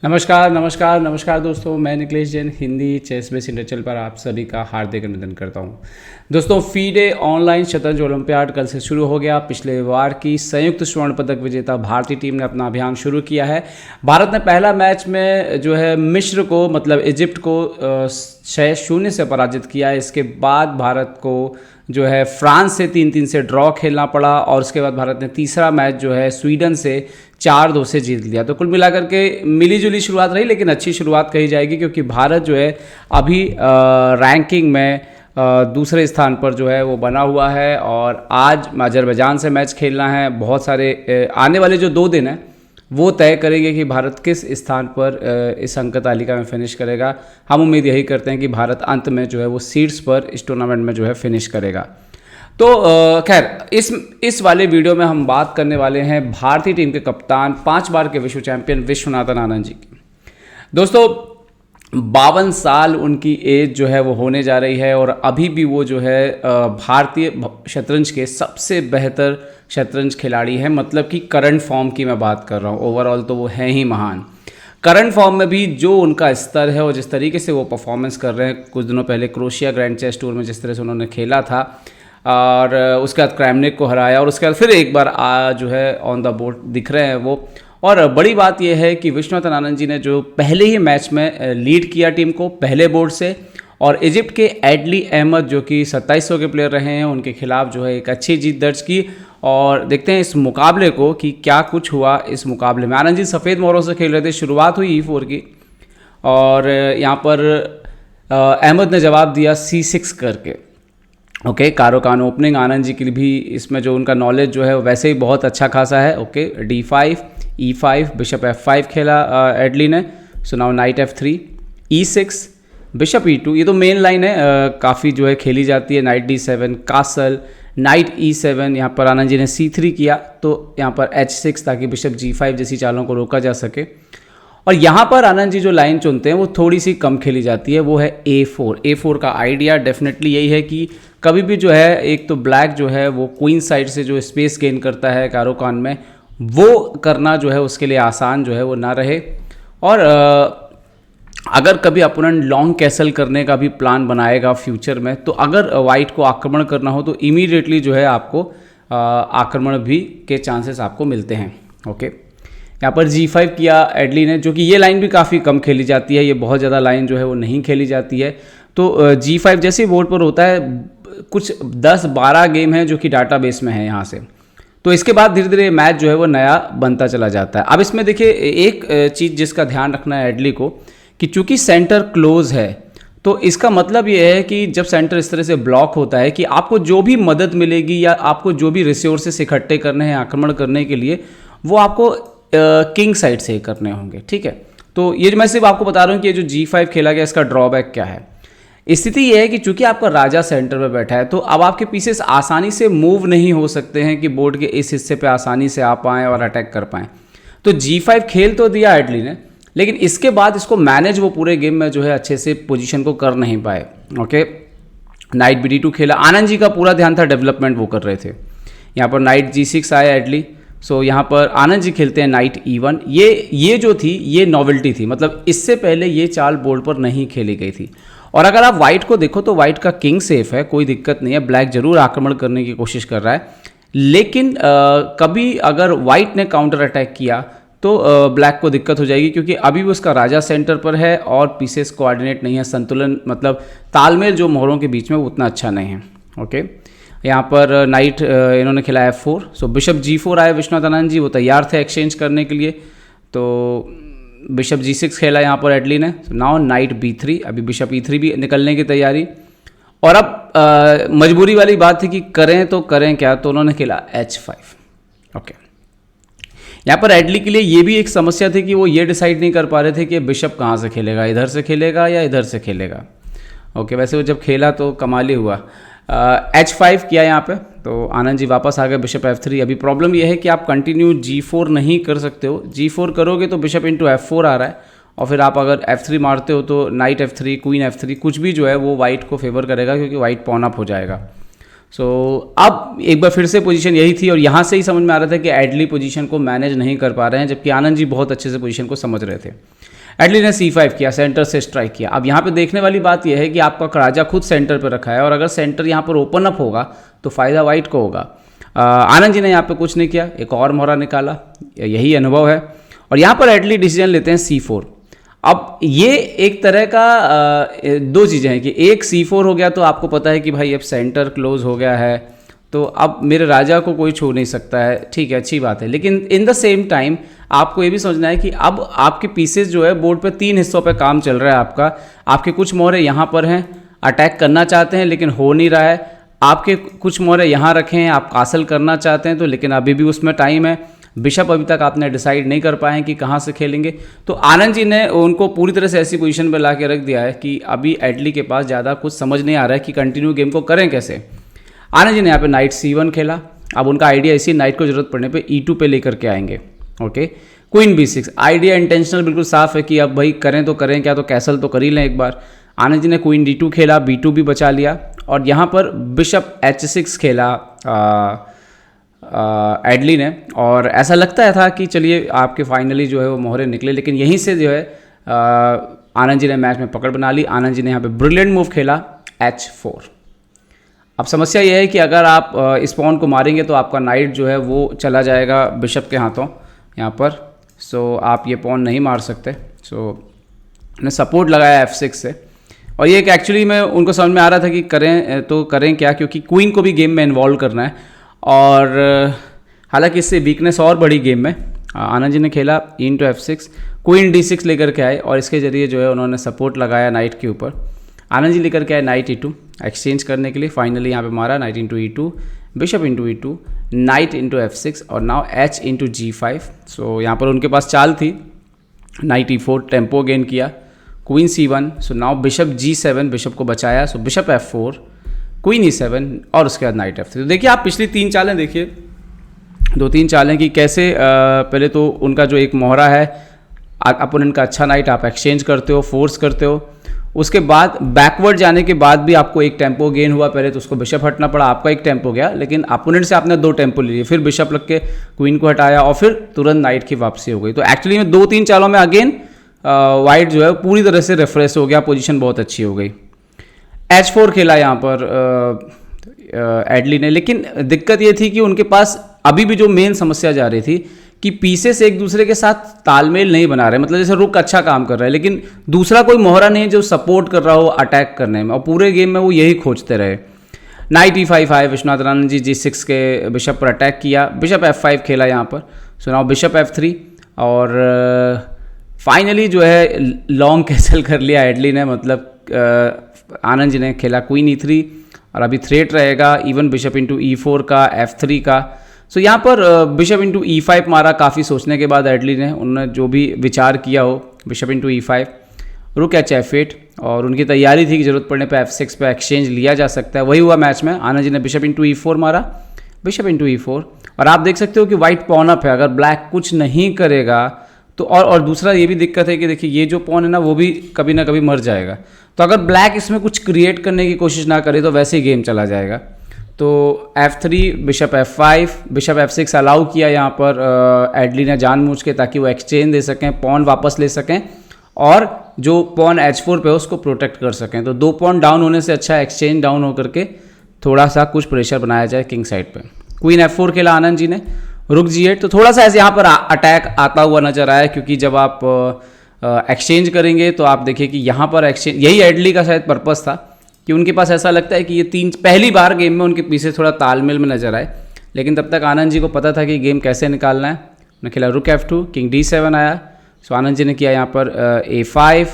नमस्कार नमस्कार नमस्कार दोस्तों, मैं Nikhilesh Jain Hindi chess base India channel पर आप सभी का हार्दिक अभिनंदन करता हूं। दोस्तों, फीडे ऑनलाइन शतरंज ओलंपियाड कल से शुरू हो गया। पिछले वार की संयुक्त स्वर्ण पदक विजेता भारतीय टीम ने अपना अभियान शुरू किया है। भारत ने पहला मैच में जो है मिस्र को मतलब इजिप्ट को 6-0 से पराजित किया है। इसके बाद भारत को जो है फ्रांस से 3-3 से ड्रॉ खेलना पड़ा और उसके बाद भारत ने तीसरा मैच जो है स्वीडन से 4-2 से जीत लिया। तो कुल मिलाकर के मिली जुली शुरुआत रही, लेकिन अच्छी शुरुआत कही जाएगी क्योंकि भारत जो है अभी रैंकिंग में दूसरे स्थान पर जो है वो बना हुआ है और आज अजरबैजान से मैच खेलना है। बहुत सारे आने वाले जो 2 दिन हैं वो तय करेंगे कि भारत किस स्थान पर इस अंक तालिका में फिनिश करेगा। हम उम्मीद यही करते हैं कि भारत अंत में जो है वो सीड्स पर इस टूर्नामेंट में जो है फिनिश करेगा। तो खैर इस वाले वीडियो में हम बात करने वाले हैं भारतीय टीम के कप्तान 5 बार के विश्व चैंपियन विश्वनाथन आनंद जी की। दोस्तों, 52 साल उनकी एज जो है वो होने जा रही है और अभी भी वो जो है भारतीय शतरंज के सबसे बेहतर शतरंज खिलाड़ी हैं। मतलब कि करंट फॉर्म की मैं बात कर रहा हूँ, ओवरऑल तो वो हैं ही महान। करंट फॉर्म में भी जो उनका स्तर है और जिस तरीके से वो परफॉर्मेंस कर रहे हैं, कुछ दिनों पहले क्रोएशिया ग्रैंड चेस टूर में जिस तरह से उन्होंने खेला था और उसके बाद क्रैमनिक को हराया और उसके बाद फिर एक बार जो है ऑन द बोर्ड दिख रहे हैं वो। और बड़ी बात यह है कि विश्वनाथन आनंद जी ने जो पहले ही मैच में लीड किया टीम को पहले बोर्ड से, और इजिप्ट के एडली अहमद जो कि 2700 के प्लेयर रहे हैं उनके खिलाफ जो है एक अच्छी जीत दर्ज की। और देखते हैं इस मुकाबले को कि क्या कुछ हुआ इस मुकाबले में। आनंद जी सफ़ेद मोहरों से खेल रहे थे, शुरुआत हुई E4 की और यहाँ पर अहमद ने जवाब दिया C6 करके। ओके, कारोकान ओपनिंग आनंद जी के लिए भी इसमें जो उनका नॉलेज जो है वैसे ही बहुत अच्छा खासा है। Okay, D5 E5 bishop F5 खेला एडली ने। So now night F3 E6 bishop E2, ये तो मेन लाइन है, काफ़ी जो है खेली जाती है। Night D7 castle, night E7, यहाँ पर आनंद जी ने C3 किया तो यहाँ पर H6 ताकि बिशप G5 जैसी चालों को रोका जा सके। और यहाँ पर आनंद जी जो लाइन चुनते हैं वो थोड़ी सी कम खेली जाती है, वो है A4। A4 का आइडिया डेफिनेटली यही है कि कभी भी जो है एक तो ब्लैक जो है वो क्वीन साइड से जो स्पेस गेन करता है कारोकान में, वो करना जो है उसके लिए आसान जो है वो ना रहे। और अगर कभी अपोनेंट लॉन्ग कैसल करने का भी प्लान बनाएगा फ्यूचर में, तो अगर वाइट को आक्रमण करना हो तो इमीडिएटली जो है आपको आक्रमण भी के चांसेस आपको मिलते हैं। ओके, यहाँ पर G5 किया एडली ने, जो कि ये लाइन भी काफ़ी कम खेली जाती है, ये बहुत ज़्यादा लाइन जो है वो नहीं खेली जाती है। तो G5 जैसे बोर्ड पर होता है कुछ 10-12 गेम है जो कि डाटाबेस में है यहाँ से। तो इसके बाद धीरे धीरे मैच जो है वो नया बनता चला जाता है। अब इसमें देखिए एक चीज़ जिसका ध्यान रखना है एडली को कि चूंकि सेंटर क्लोज है, तो इसका मतलब ये है कि जब सेंटर इस तरह से ब्लॉक होता है कि आपको जो भी मदद मिलेगी या आपको जो भी रिसोर्सेस इकट्ठे करने हैं आक्रमण करने के लिए, वो आपको किंग साइड से करने होंगे। ठीक है, तो ये मैं सिर्फ आपको बता रहा हूँ कि ये जो G5 खेला गया इसका ड्रॉबैक क्या है। स्थिति ये है कि चूंकि आपका राजा सेंटर में बैठा है तो अब आपके पीसेस आसानी से मूव नहीं हो सकते हैं कि बोर्ड के इस हिस्से पे आसानी से आ पाएँ और अटैक कर पाएँ। तो G5 खेल तो दिया एडली ने, लेकिन इसके बाद इसको मैनेज वो पूरे गेम में जो है अच्छे से पोजीशन को कर नहीं पाए। ओके, नाइट BD2 खेला, आनंद जी का पूरा ध्यान था डेवलपमेंट वो कर रहे थे। यहाँ पर नाइट G6 आया एडली। सो यहाँ पर आनंद जी खेलते हैं नाइट E1। ये जो थी ये नॉवेल्टी थी, मतलब इससे पहले ये चाल बोर्ड पर नहीं खेली गई थी। और अगर आप वाइट को देखो तो वाइट का किंग सेफ है, कोई दिक्कत नहीं है। ब्लैक जरूर आक्रमण करने की कोशिश कर रहा है, लेकिन कभी अगर वाइट ने काउंटर अटैक किया तो ब्लैक को दिक्कत हो जाएगी क्योंकि अभी भी उसका राजा सेंटर पर है और पीसेस कोऑर्डिनेट नहीं है, संतुलन मतलब तालमेल जो मोहरों के बीच में वो उतना अच्छा नहीं है। ओके, यहाँ पर नाइट इन्होंने खेला F4। सो बिशप G4 आए विश्वनाथन आनंद जी, वो तैयार थे एक्सचेंज करने के लिए। तो बिशप G6 खेला यहाँ पर एडली ने। नाउ नाइट B3, अभी बिशप E3 भी निकलने की तैयारी। और अब मजबूरी वाली बात थी कि करें तो करें क्या, तो उन्होंने खेला H5। ओके, यहाँ पर एडली के लिए ये भी एक समस्या थी कि वो ये डिसाइड नहीं कर पा रहे थे कि बिशप कहाँ से खेलेगा, इधर से खेलेगा या इधर से खेलेगा। ओके, वैसे वो जब खेला तो कमाल ही हुआ। H5 किया यहाँ पे, तो आनंद जी वापस आ गए बिशप F3। अभी प्रॉब्लम यह है कि आप कंटिन्यू G4 नहीं कर सकते हो। G4 करोगे तो बिशप इंटू F4 आ रहा है और फिर आप अगर F3 मारते हो तो नाइट F3 क्वीन F3 कुछ भी जो है वो वाइट को फेवर करेगा क्योंकि वाइट पॉन अप हो जाएगा। अब एक बार फिर से पोजीशन यही थी और यहाँ से ही समझ में आ रहा था कि एडली पोजीशन को मैनेज नहीं कर पा रहे हैं, जबकि आनंद जी बहुत अच्छे से पोजीशन को समझ रहे थे। एडली ने C5 किया, सेंटर से स्ट्राइक किया। अब यहाँ पे देखने वाली बात यह है कि आपका राजा खुद सेंटर पर रखा है और अगर सेंटर यहाँ पर ओपन अप होगा तो फ़ायदा वाइट को होगा। आनंद जी ने यहाँ पे कुछ नहीं किया, एक और मोहरा निकाला, यही अनुभव है। और यहाँ पर एडली डिसीजन लेते हैं C4। अब ये एक तरह का दो चीज़ें हैं कि एक C4 हो गया तो आपको पता है कि भाई अब सेंटर क्लोज हो गया है, तो अब मेरे राजा को कोई छू नहीं सकता है, ठीक है, अच्छी बात है। लेकिन इन द सेम टाइम आपको ये भी समझना है कि अब आपके पीसेस जो है बोर्ड पे 3 हिस्सों पे काम चल रहा है आपका। आपके कुछ मोहरे यहाँ पर हैं, अटैक करना चाहते हैं लेकिन हो नहीं रहा है। आपके कुछ मोहरे यहाँ रखे हैं, आप कासल करना चाहते हैं तो, लेकिन अभी भी उसमें टाइम है। बिशप अभी तक आपने डिसाइड नहीं कर पाए हैं कि कहाँ से खेलेंगे, तो आनंद जी ने उनको पूरी तरह से ऐसी पोजीशन पे ला के रख दिया है कि अभी एडली के पास ज़्यादा कुछ समझ नहीं आ रहा है कि कंटिन्यू गेम को करें कैसे। आनंद जी ने यहाँ पे नाइट C1 खेला। अब उनका आइडिया इसी नाइट को जरूरत पड़ने पे E2 पे लेकर के आएंगे। Okay, queen B6, idea intentional बिल्कुल साफ है कि अब भाई करें तो करें क्या, तो कैसल तो कर ही लें एक बार। आनंद जी ने क्वीन D2 खेला, B2 भी बचा लिया और यहाँ पर बिशप H6 खेला एडली ने। और ऐसा लगता था कि चलिए आपके फाइनली जो है वो मोहरे निकले, लेकिन यहीं से जो है आनंद जी ने मैच में पकड़ बना ली। आनंद जी ने यहाँ पे ब्रिलियंट मूव खेला H4। अब समस्या यह है कि अगर आप इस पॉन को मारेंगे तो आपका नाइट जो है वो चला जाएगा बिशप के हाथों यहाँ पर। आप ये पॉन नहीं मार सकते। ने सपोर्ट लगाया F6 से, और ये एक एक्चुअली में उनको समझ में आ रहा था कि करें तो करें क्या, क्योंकि क्वीन को भी गेम में इन्वॉल्व करना है। और हालांकि इससे वीकनेस और बड़ी गेम में। आनंद जी ने खेला E/F6, क्वीन D6 लेकर के आए और इसके ज़रिए जो है उन्होंने सपोर्ट लगाया नाइट के ऊपर। आनंद जी लेकर के आए नाइट E2 एक्सचेंज करने के लिए। फाइनली यहाँ पे मारा night E2, bishop E2, night F6 और नाउ H G5। यहाँ पर उनके पास चाल थी, नाइट E4 टेम्पो गेन किया, queen C1। Now bishop G7, bishop को बचाया। बिशप F4, क्वीन E7 और उसके बाद नाइट F3। तो देखिए आप पिछली 3 चालें देखिए, 2-3 चालें कि कैसे पहले तो उनका जो एक मोहरा है अपोनेंट का अच्छा नाइट आप एक्सचेंज करते हो, फोर्स करते हो। उसके बाद बैकवर्ड जाने के बाद भी आपको एक टेम्पो गेन हुआ, पहले तो उसको बिशप हटना पड़ा, आपका एक टेम्पो गया, लेकिन अपोनेंट से आपने 2 टेम्पो लिए, फिर बिशप लग के क्वीन को हटाया और फिर तुरंत नाइट की वापसी हो गई। तो एक्चुअली में 2-3 चालों में अगेन वाइट जो है पूरी तरह से रिफ्रेश हो गया, पोजीशन बहुत अच्छी हो गई। H4 खेला यहाँ पर एडली ने, लेकिन दिक्कत ये थी कि उनके पास अभी भी जो मेन समस्या जा रही थी कि पीसेस एक दूसरे के साथ तालमेल नहीं बना रहे। मतलब जैसे रुक अच्छा काम कर रहा है लेकिन दूसरा कोई मोहरा नहीं है जो सपोर्ट कर रहा हो अटैक करने में, और पूरे गेम में वो यही खोजते रहे। नाइट E5 आए, विश्वनाथ आनंद जी G6 के बिशप पर अटैक किया, बिशप F5 खेला यहाँ पर। नाउ बिशप F3 और फाइनली जो है लॉन्ग कैंसिल कर लिया एडली ने। मतलब आनंद जी ने खेला क्वीन E3 और अभी थ्रेट रहेगा इवन बिशप E4 का, F3 का। यहाँ पर बिशप E5 मारा काफ़ी सोचने के बाद एडली ने, उन्होंने जो भी विचार किया हो। बिशप E5, रुक H8 और उनकी तैयारी थी कि जरूरत पड़ने पे F6 पे एक्सचेंज लिया जा सकता है, वही हुआ मैच में। आनंद जी ने बिशप E4 मारा, बिशप E4 और आप देख सकते हो कि वाइट पॉन अप है। अगर ब्लैक कुछ नहीं करेगा तो और दूसरा ये भी दिक्कत है कि देखिए ये जो पॉन है ना वो भी कभी ना कभी मर जाएगा। तो अगर ब्लैक इसमें कुछ क्रिएट करने की कोशिश ना करे तो वैसे ही गेम चला जाएगा। तो F3, bishop F5, bishop F6 allow किया यहाँ पर एडली ने जानबूझ के, ताकि वो एक्सचेंज दे सकें, पॉन वापस ले सकें और जो पॉन H4 पे उसको प्रोटेक्ट कर सकें। तो 2 पॉन डाउन होने से अच्छा एक्सचेंज डाउन होकर के थोड़ा सा कुछ प्रेशर बनाया जाए किंग साइड पे। क्वीन F4 खेला आनंद जी ने, रुक G8। तो थोड़ा सा ऐसे यहाँ पर अटैक आता हुआ नजर आया, क्योंकि जब आप एक्सचेंज करेंगे तो आप देखिए कि यहाँ पर एक्सचेंज, यही एडली का शायद पर्पस था कि उनके पास ऐसा लगता है कि ये 3 पहली बार गेम में उनके पीछे थोड़ा तालमेल में नजर आए। लेकिन तब तक आनंद जी को पता था कि गेम कैसे निकालना है। उन्होंने खेला रुक F2, किंग D7 आया। आनंद जी ने किया यहाँ पर A5।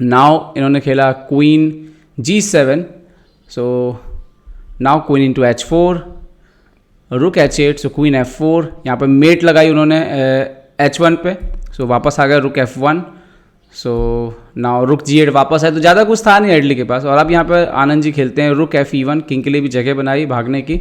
नाउ इन्होंने खेला queen G7। Now queen H4, रुक H8, क्वीन F4। यहाँ पर मेट लगाई उन्होंने H1 पे, वापस आ गया रुक F1। नाउ रुक G8 वापस आए, तो ज़्यादा कुछ था नहीं एडली के पास। और अब यहाँ पर आनंद जी खेलते हैं रुक Fe1, किंग के लिए भी जगह बनाई भागने की।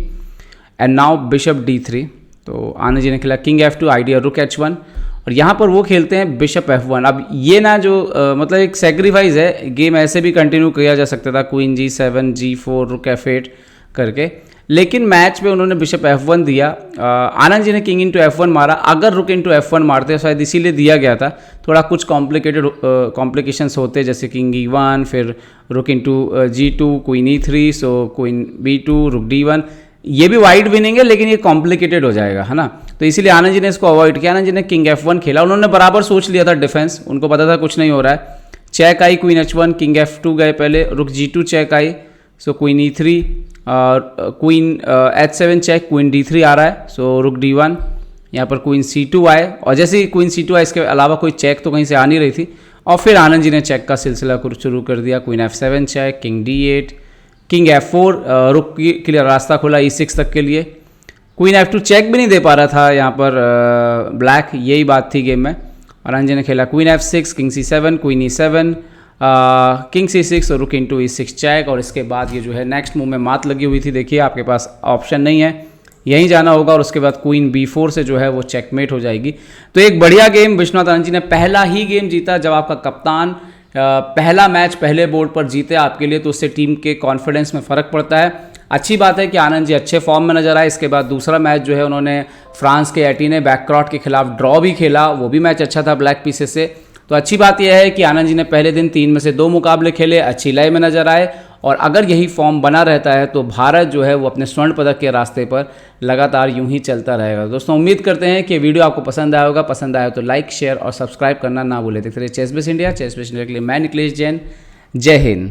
And now bishop D3। तो आनंद जी ने खेला किंग F2, आइडिया रुक H1 और यहाँ पर वो खेलते हैं बिशप F1। अब ये ना जो मतलब एक सेक्रीफाइस है, गेम ऐसे भी कंटिन्यू किया जा सकता था, क्वीन G7, G4, रुक F8, करके। लेकिन मैच में उन्होंने बिशप F1 दिया, आनंद जी ने किंग इंटू F1 मारा। अगर रुक इंटू F1 मारते शायद इसीलिए दिया गया था, थोड़ा कुछ कॉम्प्लिकेशंस होते जैसे किंग E1, फिर रुक इंटू G2, क्वीन E3, सो क्वीन B2, रुक D1। ये भी वाइड विनिंग है लेकिन ये कॉम्प्लिकेटेड हो जाएगा, है ना। तो इसीलिए आनंद जी ने इसको अवॉइड किया। आनंद जी ने किंग F1 खेला। उन्होंने बराबर सोच लिया था डिफेंस, उनको पता था कुछ नहीं हो रहा है। Check I, queen H1, king F2 गए पहले, रुक G2 चेक आई, so queen E3, queen H7 check, queen D3 आ रहा है, सो रुक D1। यहाँ पर क्वीन C2 आए, और जैसे ही क्वीन C2 आए इसके अलावा कोई चेक तो कहीं से आ नहीं रही थी, और फिर आनंद जी ने चेक का सिलसिला शुरू कर दिया। Queen F7 check, king D8, king F4, रुक के लिए रास्ता खुला E6 तक के लिए। क्वीन F2 चेक भी नहीं दे पा रहा था यहाँ पर ब्लैक, यही बात थी गेम में। और आनंद जी ने खेला queen F6, king C7, queen E7, king C6 और रुक इंटू E6 चेक। और इसके बाद ये जो है नेक्स्ट मूव में मात लगी हुई थी। देखिए आपके पास ऑप्शन नहीं है, यहीं जाना होगा, और उसके बाद क्वीन B4 से जो है वो चेकमेट हो जाएगी। तो एक बढ़िया गेम विश्वनाथ आनंद जी ने पहला ही गेम जीता। जब आपका कप्तान पहला मैच पहले बोर्ड पर जीते आपके लिए, तो उससे टीम के कॉन्फिडेंस में फ़र्क पड़ता है। अच्छी बात है कि आनंद जी अच्छे फॉर्म में नजर आए। इसके बाद दूसरा मैच जो है उन्होंने फ्रांस के एटीने बैकक्रॉट के खिलाफ ड्रॉ भी खेला, वो भी मैच अच्छा था ब्लैक पीसेस से। तो अच्छी बात यह है कि आनंद जी ने पहले दिन 3 में से 2 मुकाबले खेले, अच्छी लय में नजर आए, और अगर यही फॉर्म बना रहता है तो भारत जो है वो अपने स्वर्ण पदक के रास्ते पर लगातार यूं ही चलता रहेगा। दोस्तों उम्मीद करते हैं कि वीडियो आपको पसंद आया होगा। पसंद आया तो लाइक, शेयर और सब्सक्राइब करना ना भूलें। देखते रहिए chess base India. Chess base India के लिए मैं निखिलेश जैन। जय हिंद।